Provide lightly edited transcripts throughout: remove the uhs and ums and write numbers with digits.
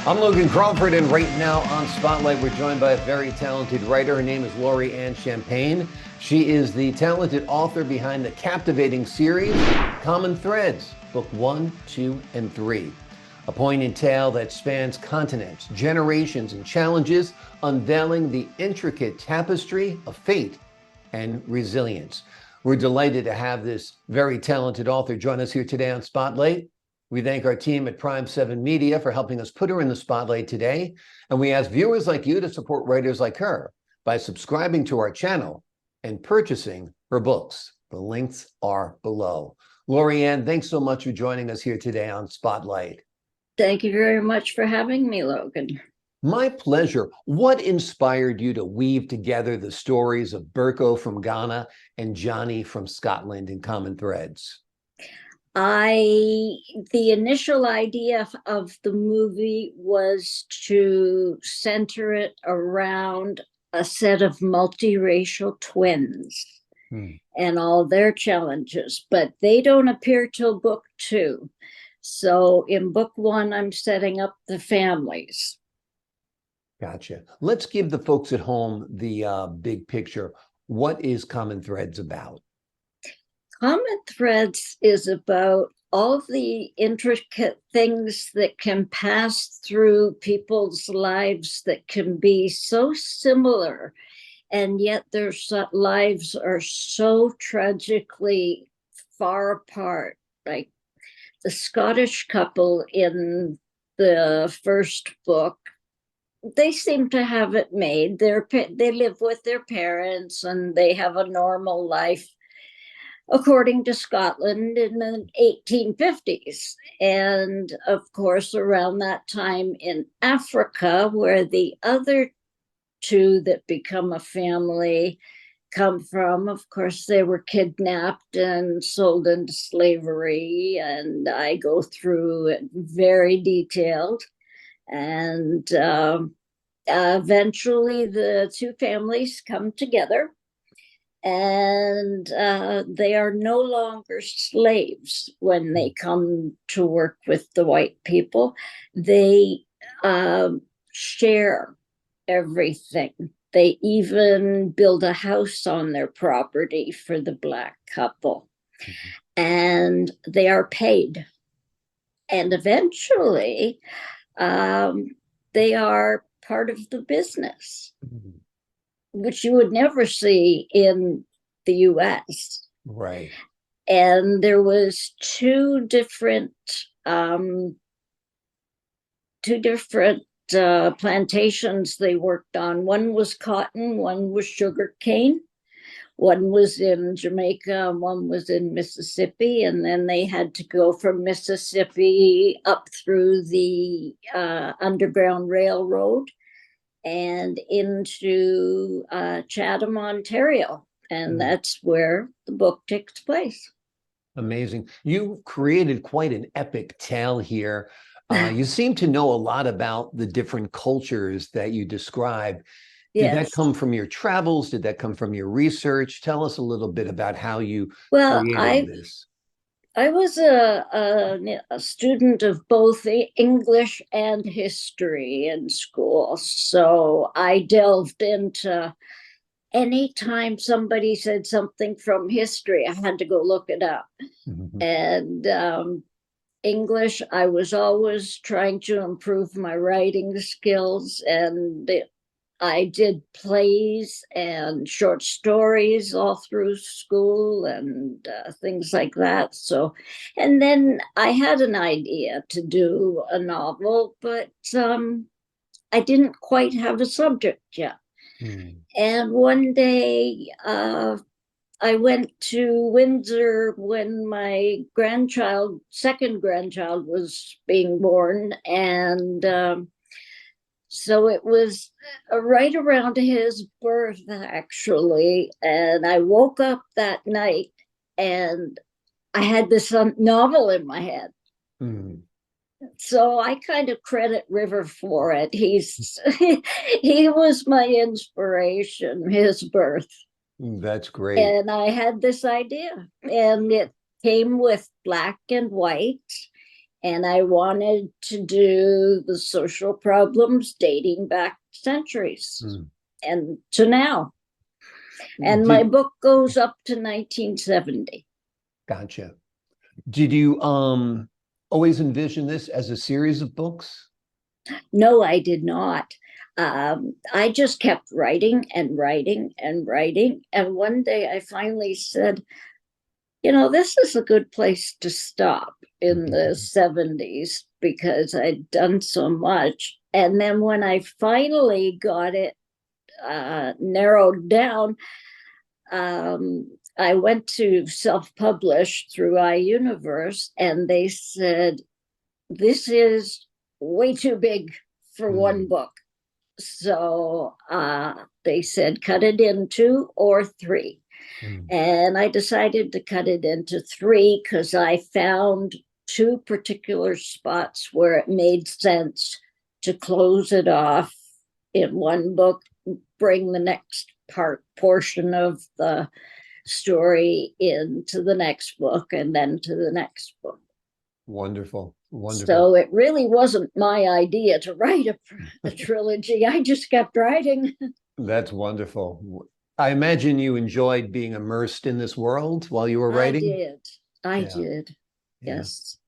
I'm Logan Crawford, and right now on Spotlight, we're joined by a very talented writer. Her name is Lorri-Ann Champagne. She is the talented author behind the captivating series, Common Threads, Book 1, 2, and 3. A poignant tale that spans continents, generations, and challenges, unveiling the intricate tapestry of fate and resilience. We're delighted to have this very talented author join us here today on Spotlight. We thank our team at Prime 7 Media for helping us put her in the spotlight today. And we ask viewers like you to support writers like her by subscribing to our channel and purchasing her books. The links are below. Lorri-Ann, thanks so much for joining us here today on Spotlight. Thank you very much for having me, Logan. My pleasure. What inspired you to weave together the stories of Berko from Ghana and Johnny from Scotland in Common Threads? The initial idea of the movie was to center it around a set of multiracial twins and all their challenges, but they don't appear till book 2. So in book 1, I'm setting up the families. Gotcha. Let's give the folks at home the big picture. What is Common Threads about? Common Threads is about all the intricate things that can pass through people's lives that can be so similar, and yet their lives are so tragically far apart. Like the Scottish couple in the first book, they seem to have it made. They live with their parents and they have a normal life, according to Scotland, in the 1850s. And of course, around that time in Africa, where the other two that become a family come from, of course, they were kidnapped and sold into slavery. And I go through it very detailed. And eventually, the two families come together. And they are no longer slaves when they come to work with the white people. They share everything. They even build a house on their property for the Black couple. And they are paid. And eventually, they are part of the business. Which you would never see in the US. Right. And there was two different plantations they worked on. One was cotton, one was sugar cane. One was in Jamaica, one was in Mississippi, and then they had to go from Mississippi up through the Underground Railroad and into Chatham, Ontario. And that's where the book takes place. Amazing. You created quite an epic tale here. You seem to know a lot about the different cultures that you describe. Did that come from your travels? Did that come from your research? Tell us a little bit about how you created this. I was a student of both English and history in school. So I delved into anytime somebody said something from history, I had to go look it up. And English, I was always trying to improve my writing skills, and I did plays and short stories all through school and things like that. So, and then I had an idea to do a novel, but I didn't quite have a subject yet. And one day I went to Windsor when my second grandchild was being born. And so it was right around his birth, actually. And I woke up that night and I had this novel in my head. So I kind of credit River for it. He was my inspiration, his birth. That's great. And I had this idea, and it came with black and white And I wanted to do the social problems dating back centuries and to now. And my book goes up to 1970. Gotcha. Did you always envision this as a series of books? No, I did not. I just kept writing and writing and writing. And one day I finally said, this is a good place to stop in the 70s because I'd done so much. And then when I finally got it narrowed down, I went to self-publish through iUniverse, and they said, this is way too big for one book. So they said, cut it in 2 or 3. And I decided to cut it into 3 because I found 2 particular spots where it made sense to close it off in one book, bring the next portion of the story into the next book, and then to the next book. Wonderful. Wonderful. So it really wasn't my idea to write a trilogy. I just kept writing. That's wonderful. I imagine you enjoyed being immersed in this world while you were writing. I did. Yes.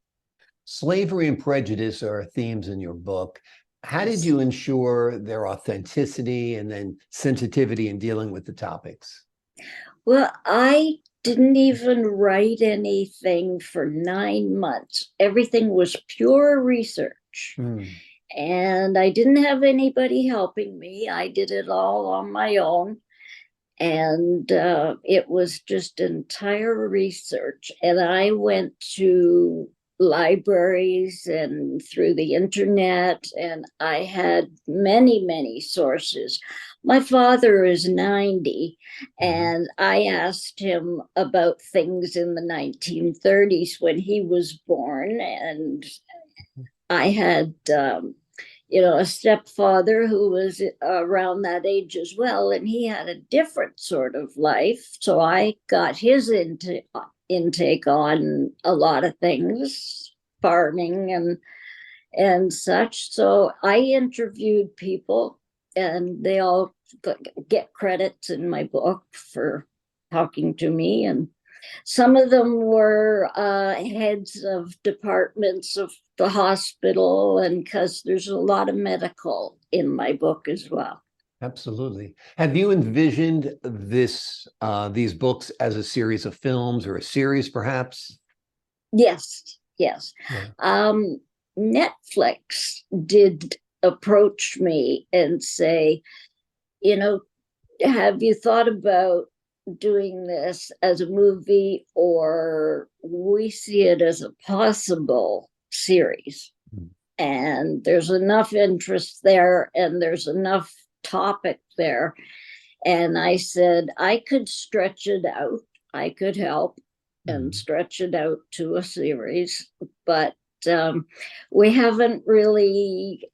Slavery and prejudice are themes in your book. How did you ensure their authenticity and then sensitivity in dealing with the topics? Well, I didn't even write anything for 9 months. Everything was pure research. And I didn't have anybody helping me. I did it all on my own. And it was just entire research. And I went to libraries and through the internet, and I had many, many sources. My father is 90, and I asked him about things in the 1930s when he was born. And I had a stepfather who was around that age as well, and he had a different sort of life. So I got his intake on a lot of things, farming and such. So I interviewed people, and they all get credits in my book for talking to me. And some of them were heads of departments of the hospital, and because there's a lot of medical in my book as well. Absolutely. Have you envisioned these books as a series of films or a series, perhaps? Yes. Yeah. Netflix did approach me and say, have you thought about doing this as a movie, or we see it as a possible series? And there's enough interest there, and there's enough topic there. And I said, I could stretch it out. I could help and stretch it out to a series, but we haven't really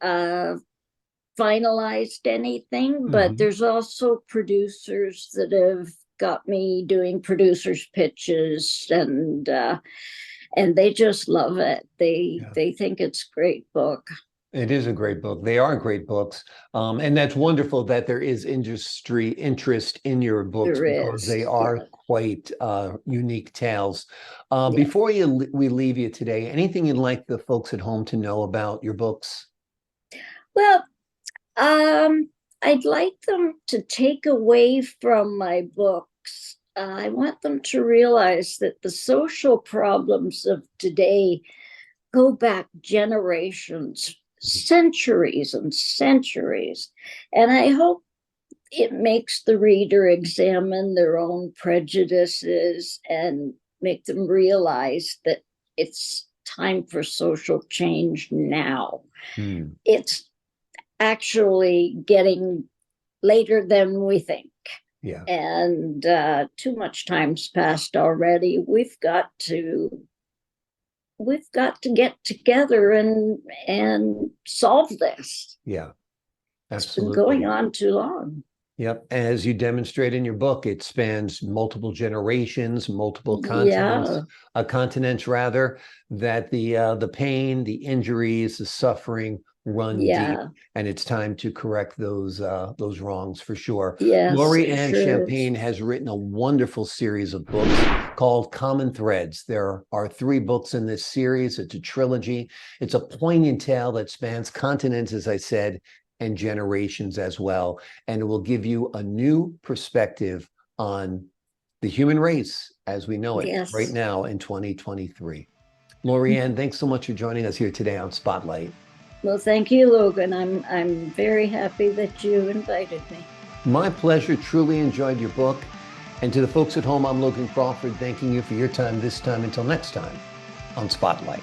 finalized anything. But there's also producers that have got me doing producers pitches, and they just love it. They think it's a great book. It is a great book. They are great books. And that's wonderful that there is industry interest in your books because they are quite unique tales. Before we leave you today, anything you'd like the folks at home to know about your books? Well, I'd like them to take away from my books. I want them to realize that the social problems of today go back generations, centuries and centuries. And I hope it makes the reader examine their own prejudices and make them realize that it's time for social change now. It's actually getting later than we think. And too much time's passed already. We've got to get together and solve this. Absolutely. It's been going on too long. Yep. As you demonstrate in your book, it spans multiple generations, multiple continents, Yeah, continents rather, that the pain, the injuries, the suffering run deep, yeah, and it's time to correct those wrongs for sure. yes, it Lorri-Ann sure is. Champagne has written a wonderful series of books called Common Threads. There are three books in this series. It's a trilogy. It's a poignant tale that spans continents, as I said, and generations as well. And it will give you a new perspective on the human race as we know it right Yes. now in 2023. Lorri-Ann, thanks so much for joining us here today on Spotlight. Well, thank you, Logan. I'm very happy that you invited me. My pleasure. Truly enjoyed your book. And to the folks at home, I'm Logan Crawford, thanking you for your time this time. Until next time on Spotlight.